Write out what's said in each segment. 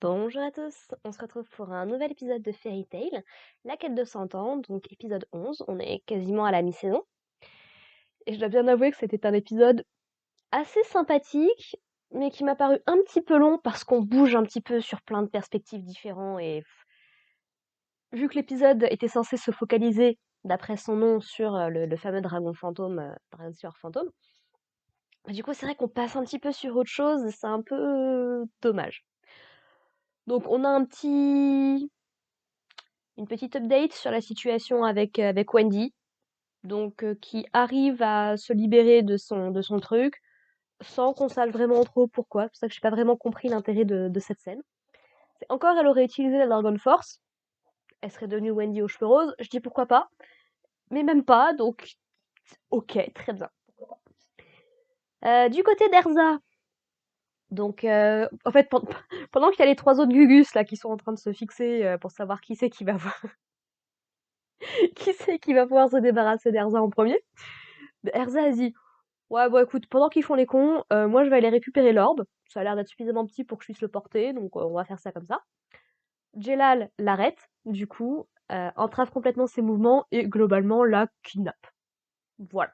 Bonjour à tous, on se retrouve pour un nouvel épisode de Fairy Tail, la quête de 100 ans, donc épisode 11, on est quasiment à la mi-saison. Et je dois bien avouer que c'était un épisode assez sympathique, mais qui m'a paru un petit peu long parce qu'on bouge un petit peu sur plein de perspectives différentes et vu que l'épisode était censé se focaliser, d'après son nom, sur le fameux dragon fantôme, Dragon Slayer fantôme, du coup c'est vrai qu'on passe un petit peu sur autre chose et c'est un peu dommage. Donc on a une petite update sur la situation avec Wendy, donc qui arrive à se libérer de son truc, sans qu'on sache vraiment trop pourquoi. C'est pour ça que j'ai pas vraiment compris l'intérêt de cette scène. Encore, elle aurait utilisé la Dragon Force, elle serait devenue Wendy aux cheveux roses, je dis pourquoi pas, mais même pas, donc ok, très bien. Du côté d'Erza, donc en fait, pendant qu'il y a les trois autres Gugus là qui sont en train de se fixer pour savoir qui c'est qui va qui c'est qui va pouvoir se débarrasser d'Erza en premier, Erza a dit: ouais, bon, écoute, pendant qu'ils font les cons, moi je vais aller récupérer l'orbe. Ça a l'air d'être suffisamment petit pour que je puisse le porter, donc on va faire ça comme ça. Jelal l'arrête, du coup, entrave complètement ses mouvements et globalement la kidnappe. Voilà.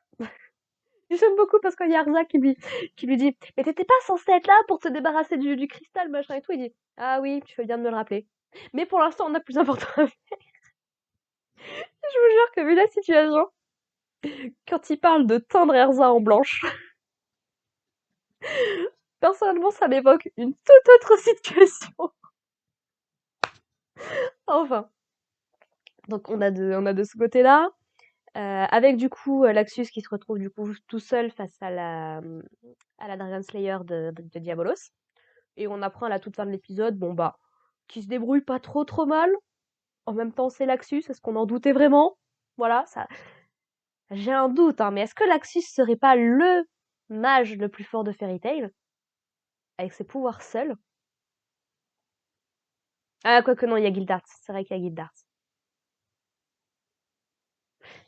J'aime beaucoup parce qu'il y a Arza qui lui dit: mais t'étais pas censé être là pour te débarrasser du cristal, machin et tout. Il dit: ah oui, tu fais bien de me le rappeler. Mais pour l'instant, on a plus important à faire. Je vous jure que vu la situation, quand il parle de teindre Erza en blanche, personnellement, ça m'évoque une toute autre situation. Enfin. Donc on a de ce côté-là, avec du coup Laxus qui se retrouve du coup tout seul face à la Dragon Slayer de Diabolos. Et on apprend à la toute fin de l'épisode, bon bah, qui se débrouille pas trop mal. En même temps, c'est Laxus, est-ce qu'on en doutait vraiment? Voilà, ça. J'ai un doute, hein, mais est-ce que Laxus serait pas le mage le plus fort de Fairy Tail, avec ses pouvoirs seuls? Ah, quoique non, il y a Gildart, c'est vrai qu'il y a Gildart.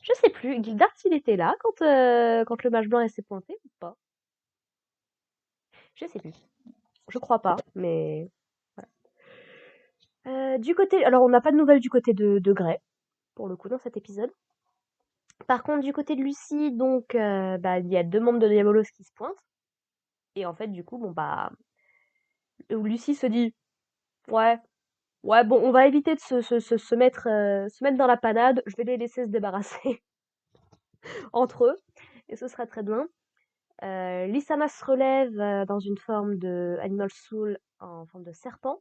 Je sais plus, Gildart, il était là quand le mage blanc s'est pointé ou pas? Je sais plus. Je crois pas, mais du côté, alors on n'a pas de nouvelles du côté de Grey, pour le coup, dans cet épisode. Par contre, du côté de Lucie, donc, bah, il y a deux membres de Diabolos qui se pointent. Et en fait, du coup, bon, bah, Lucie se dit, ouais, ouais, bon, on va éviter de se mettre dans la panade. Je vais les laisser se débarrasser entre eux. Et ce sera très bien. Lysana se relève dans une forme de Animal Soul en forme de serpent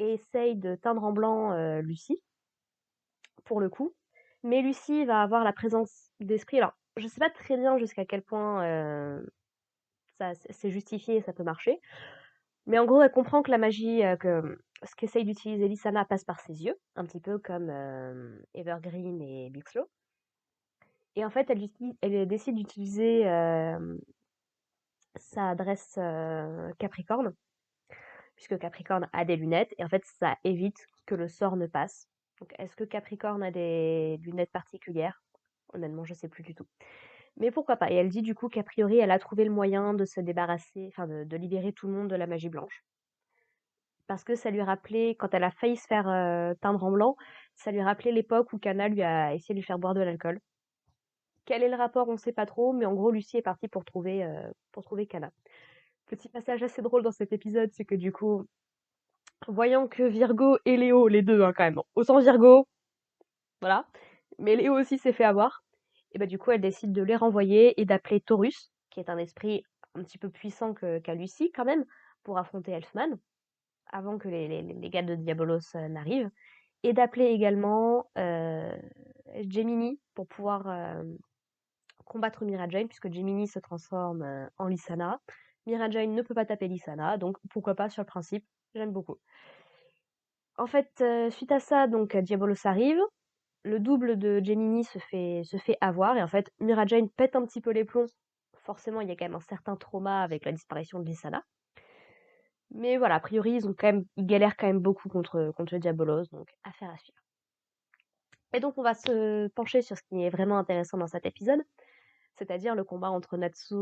et essaye de teindre en blanc Lucie, pour le coup. Mais Lucie va avoir la présence d'esprit. Alors, je sais pas très bien jusqu'à quel point ça c'est justifié et ça peut marcher. Mais en gros, elle comprend que la magie, que ce qu'essaye d'utiliser Lysana passe par ses yeux, un petit peu comme Evergreen et Bixlo. Et en fait, elle décide d'utiliser sa adresse Capricorne, puisque Capricorne a des lunettes, et en fait, ça évite que le sort ne passe. Donc, est-ce que Capricorne a des lunettes particulières? Honnêtement, je sais plus du tout. Mais pourquoi pas? Et elle dit du coup qu'a priori, elle a trouvé le moyen de se débarrasser, enfin de libérer tout le monde de la magie blanche. Parce que ça lui rappelait, quand elle a failli se faire teindre en blanc, ça lui rappelait l'époque où Kana lui a essayé de lui faire boire de l'alcool. Quel est le rapport, on ne sait pas trop, mais en gros, Lucie est partie pour trouver Kana. Petit passage assez drôle dans cet épisode, c'est que du coup, voyant que Virgo et Léo, les deux, hein, quand même, autant Virgo, voilà, mais Léo aussi s'est fait avoir, et bah du coup, elle décide de les renvoyer et d'appeler Taurus, qui est un esprit un petit peu puissant qu'à Lucie, quand même, pour affronter Elfman, avant que les gars de Diabolos n'arrivent, et d'appeler également Gemini pour pouvoir combattre Mira Jane, puisque Gemini se transforme en Lysana. Mira Jane ne peut pas taper Lysana, donc pourquoi pas sur le principe, j'aime beaucoup. En fait, suite à ça, donc Diabolos arrive, le double de Gemini se fait avoir, et en fait, Mira Jane pète un petit peu les plombs. Forcément, il y a quand même un certain trauma avec la disparition de Lysana. Mais voilà, a priori, ils galèrent quand même beaucoup contre Diabolos, donc affaire à suivre. Et donc, on va se pencher sur ce qui est vraiment intéressant dans cet épisode, c'est-à-dire le combat entre Natsu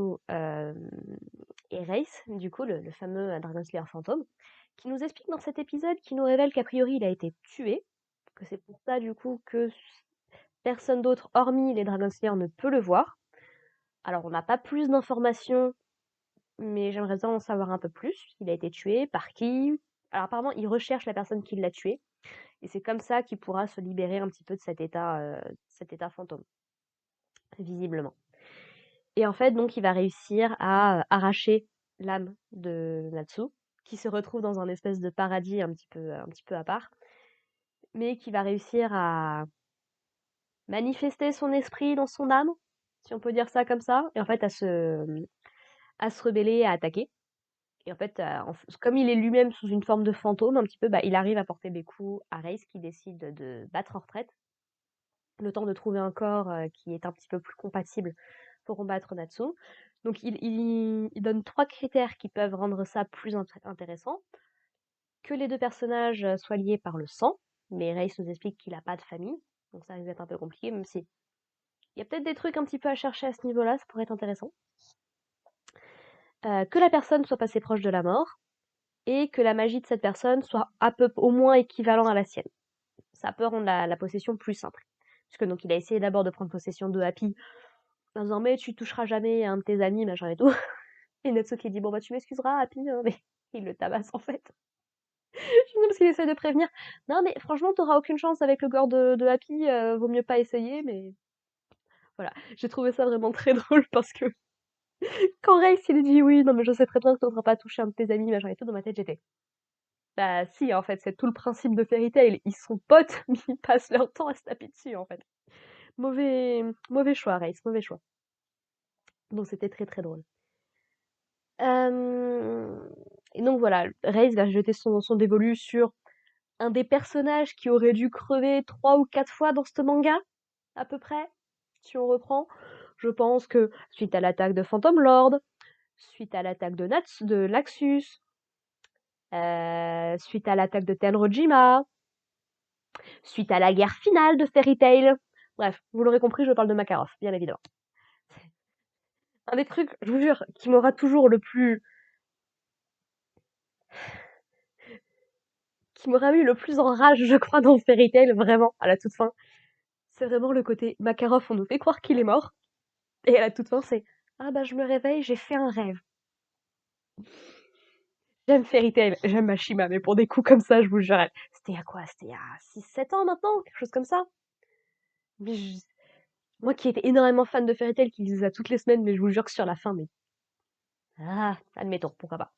et Race, du coup, le fameux Dragon Slayer fantôme, qui nous explique dans cet épisode, qui nous révèle qu'a priori il a été tué, que c'est pour ça du coup que personne d'autre, hormis les Dragon Slayer, ne peut le voir. Alors on n'a pas plus d'informations, mais j'aimerais bien en savoir un peu plus. Il a été tué, par qui? Alors apparemment il recherche la personne qui l'a tué, et c'est comme ça qu'il pourra se libérer un petit peu de cet état fantôme, visiblement. Et en fait, donc, il va réussir à arracher l'âme de Natsu, qui se retrouve dans un espèce de paradis un petit peu à part, mais qui va réussir à manifester son esprit dans son âme, si on peut dire ça comme ça, et en fait à se rebeller, à attaquer. Et en fait, comme il est lui-même sous une forme de fantôme, un petit peu, bah, il arrive à porter des coups à Reis, qui décide de battre en retraite, le temps de trouver un corps qui est un petit peu plus compatible pour combattre Natsu. Donc il donne 3 critères qui peuvent rendre ça plus intéressant. Que les deux personnages soient liés par le sang, mais Reis nous explique qu'il n'a pas de famille, donc ça risque d'être un peu compliqué, même si il y a peut-être des trucs un petit peu à chercher à ce niveau-là, ça pourrait être intéressant. Que la personne soit passée proche de la mort, et que la magie de cette personne soit au moins équivalent à la sienne. Ça peut rendre la possession plus simple. Puisque donc il a essayé d'abord de prendre possession de Happy, en disant mais tu toucheras jamais à un de tes amis, machin et tout. Et Natsu qui dit bon bah tu m'excuseras Happy, hein, mais il le tabasse en fait. Je dis parce qu'il essaie de prévenir. Non mais franchement t'auras aucune chance avec le gore de Happy, vaut mieux pas essayer, mais voilà. J'ai trouvé ça vraiment très drôle parce que quand Reis il dit oui non mais je sais très bien que t'auras pas touché un de tes amis, machin et tout, dans ma tête j'étais bah si en fait c'est tout le principe de Fairy Tail, ils sont potes mais ils passent leur temps à se taper dessus en fait. Mauvais choix Reis, mauvais choix. Donc c'était très très drôle. Et donc voilà, Reis va jeter son dévolu sur un des personnages qui aurait dû crever 3 ou 4 fois dans ce manga, à peu près, si on reprend. Je pense que suite à l'attaque de Phantom Lord, suite à l'attaque de Laxus, suite à l'attaque de Tenrojima, suite à la guerre finale de Fairy Tail. Bref, vous l'aurez compris, je parle de Makarov, bien évidemment. Un des trucs, je vous jure, qui m'aura toujours qui m'aura mis le plus en rage, je crois, dans Fairy Tail, vraiment, à la toute fin, c'est vraiment le côté Makarov, on nous fait croire qu'il est mort, et à la toute fin, c'est ah bah je me réveille, j'ai fait un rêve. J'aime Fairy Tail, j'aime Mashima, mais pour des coups comme ça, je vous jure, c'était il y a quoi? C'était il y a 6-7 ans maintenant, quelque chose comme ça. Mais moi qui étais énormément fan de Fairy Tail, qui lisais ça toutes les semaines, mais je vous jure que sur la fin, mais ah, admettons, pourquoi pas.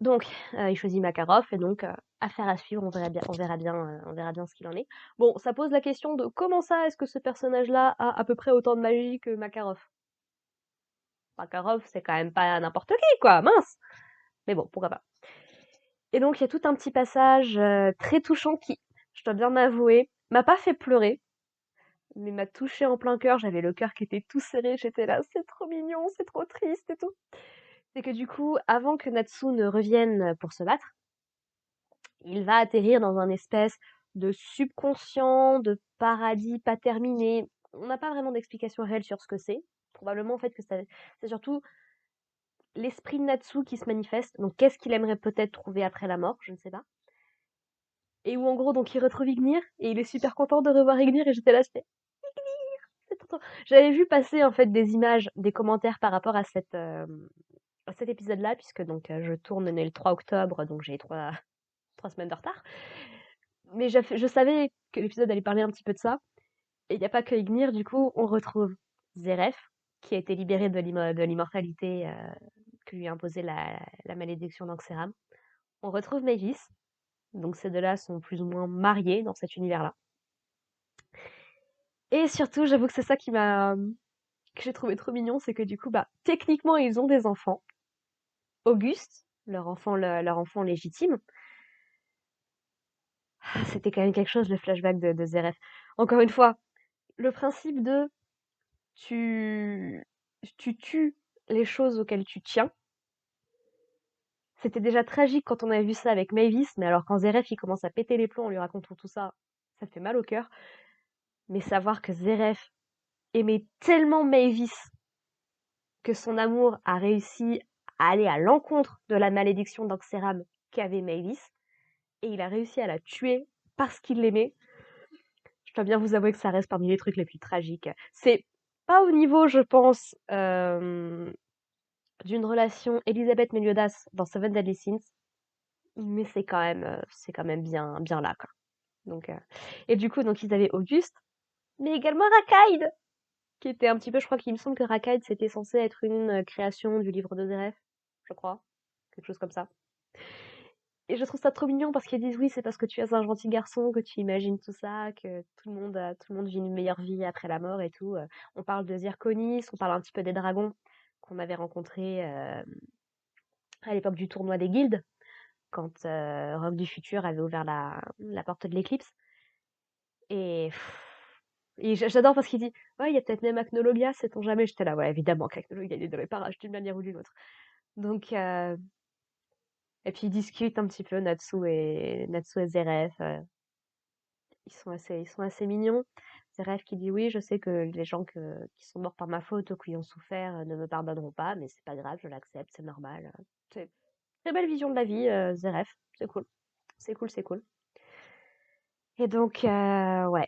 Donc, il choisit Makarov, et donc, affaire à suivre, on verra bien ce qu'il en est. Bon, ça pose la question de comment ça, est-ce que ce personnage-là a à peu près autant de magie que Makarov? Makarov, c'est quand même pas n'importe qui, quoi, mince! Mais bon, pourquoi pas. Et donc, il y a tout un petit passage très touchant qui, je dois bien avouer, m'a pas fait pleurer, mais m'a touché en plein cœur. J'avais le cœur qui était tout serré, j'étais là, c'est trop mignon, c'est trop triste et tout. C'est que du coup, avant que Natsu ne revienne pour se battre, il va atterrir dans un espèce de subconscient, de paradis pas terminé. On n'a pas vraiment d'explication réelle sur ce que c'est. Probablement en fait que c'est surtout l'esprit de Natsu qui se manifeste. Donc qu'est-ce qu'il aimerait peut-être trouver après la mort, je ne sais pas. Et où en gros donc il retrouve Ignir et il est super content de revoir Ignir et j'étais là, j'étais Ignir, c'est trop. J'avais vu passer en fait des images, des commentaires par rapport à cet épisode-là puisque donc je tourne le 3 octobre donc j'ai 3 semaines de retard. Mais je savais que l'épisode allait parler un petit peu de ça. Et il n'y a pas que Ignir, du coup, on retrouve Zeref, qui a été libéré de l'immortalité que lui imposait la malédiction d'Anxeram. On retrouve Mavis, donc ces deux-là sont plus ou moins mariés dans cet univers-là. Et surtout, j'avoue que c'est ça que j'ai trouvé trop mignon, c'est que du coup, bah, techniquement, ils ont des enfants. Auguste, leur enfant légitime. Ah, c'était quand même quelque chose, le flashback de Zeref. Encore une fois, le principe de tu, tu tues les choses auxquelles tu tiens. C'était déjà tragique quand on avait vu ça avec Mavis, mais alors quand Zeref il commence à péter les plombs en lui racontant tout ça, ça fait mal au cœur. Mais savoir que Zeref aimait tellement Mavis que son amour a réussi à aller à l'encontre de la malédiction d'Anxéram qu'avait Mavis, et il a réussi à la tuer parce qu'il l'aimait. Je dois bien vous avouer que ça reste parmi les trucs les plus tragiques. C'est pas au niveau, je pense, d'une relation Elisabeth-Meliodas dans Seven Deadly Sins, mais c'est quand même bien, bien là, quoi. Donc, et du coup, donc ils avaient Auguste, mais également Rakheid, qui était un petit peu, je crois qu'il me semble que Rakheid c'était censé être une création du livre de Zeref, je crois, quelque chose comme ça. Et je trouve ça trop mignon parce qu'ils disent oui, c'est parce que tu es un gentil garçon que tu imagines tout ça, que tout le monde vit une meilleure vie après la mort et tout. On parle de Zirconis, on parle un petit peu des dragons qu'on avait rencontrés à l'époque du tournoi des guildes, quand Rogue du Futur avait ouvert la porte de l'éclipse. Et, j'adore parce qu'il dit ouais, il y a peut-être même Acnologia, sait-on jamais. J'étais là, ouais, évidemment qu'Acnologia il est dans les parages d'une manière ou d'une autre. Donc, et puis ils discutent un petit peu, Natsu et Zeref. Ils sont assez mignons. Zeref qui dit oui, je sais que les gens qui sont morts par ma faute ou qui ont souffert ne me pardonneront pas, mais c'est pas grave, je l'accepte, c'est normal. C'est une très belle vision de la vie, Zeref. C'est cool. C'est cool, c'est cool. Et donc, ouais.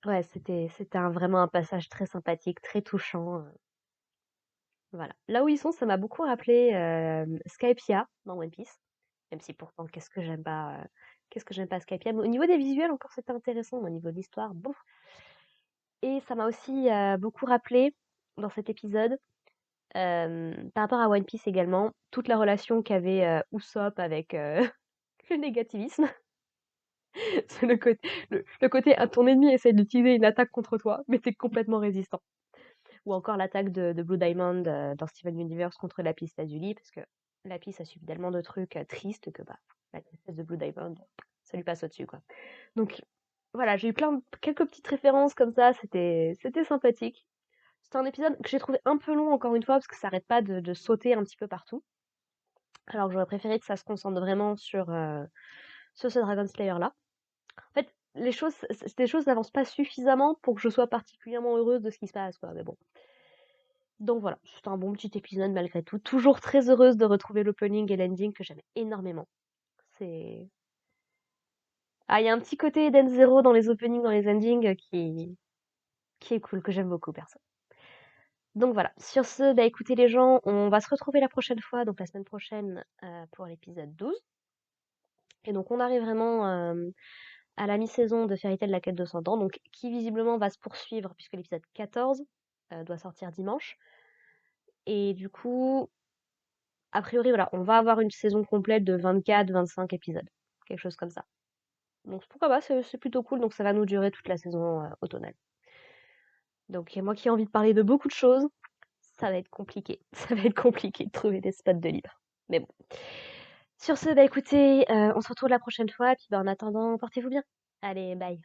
Ouais, c'était vraiment un passage très sympathique, très touchant. Voilà. Là où ils sont, ça m'a beaucoup rappelé Skypiea dans One Piece. Même si pourtant, qu'est-ce que j'aime pas Skypiea. Mais au niveau des visuels, encore, c'était intéressant. Au niveau de l'histoire, bon. Et ça m'a aussi beaucoup rappelé dans cet épisode, par rapport à One Piece également, toute la relation qu'avait Usopp avec le négativisme. C'est le côté, ton ennemi essaie d'utiliser une attaque contre toi, mais t'es complètement résistant. Ou encore l'attaque de Blue Diamond dans Steven Universe contre Lapis Lazuli, parce que Lapis a subi tellement de trucs tristes que bah, la tristesse de Blue Diamond, ça lui passe au-dessus, quoi. Donc voilà, j'ai eu quelques petites références comme ça, c'était sympathique. C'était un épisode que j'ai trouvé un peu long encore une fois, parce que ça arrête pas de sauter un petit peu partout. Alors que j'aurais préféré que ça se concentre vraiment sur ce Dragon Slayer-là. En fait, les choses n'avancent pas suffisamment pour que je sois particulièrement heureuse de ce qui se passe, quoi. Mais bon. Donc voilà, c'était un bon petit épisode malgré tout. Toujours très heureuse de retrouver l'opening et l'ending que j'aimais énormément. C'est... Ah, il y a un petit côté Eden Zero dans les openings, dans les endings qui est cool, que j'aime beaucoup, perso. Donc voilà, sur ce, bah écoutez les gens, on va se retrouver la prochaine fois, donc la semaine prochaine, pour l'épisode 12. Et donc on arrive vraiment à la mi-saison de Fairy Tail la quête de 100 ans, donc qui visiblement va se poursuivre puisque l'épisode 14 doit sortir dimanche. Et du coup, a priori, voilà, on va avoir une saison complète de 24-25 épisodes, quelque chose comme ça. Donc pourquoi pas, c'est plutôt cool, donc ça va nous durer toute la saison automnale. Donc moi qui ai envie de parler de beaucoup de choses, ça va être compliqué. Ça va être compliqué de trouver des spots de libre. Mais bon. Sur ce, bah écoutez, on se retrouve la prochaine fois, et puis bah, en attendant, portez-vous bien. Allez, bye.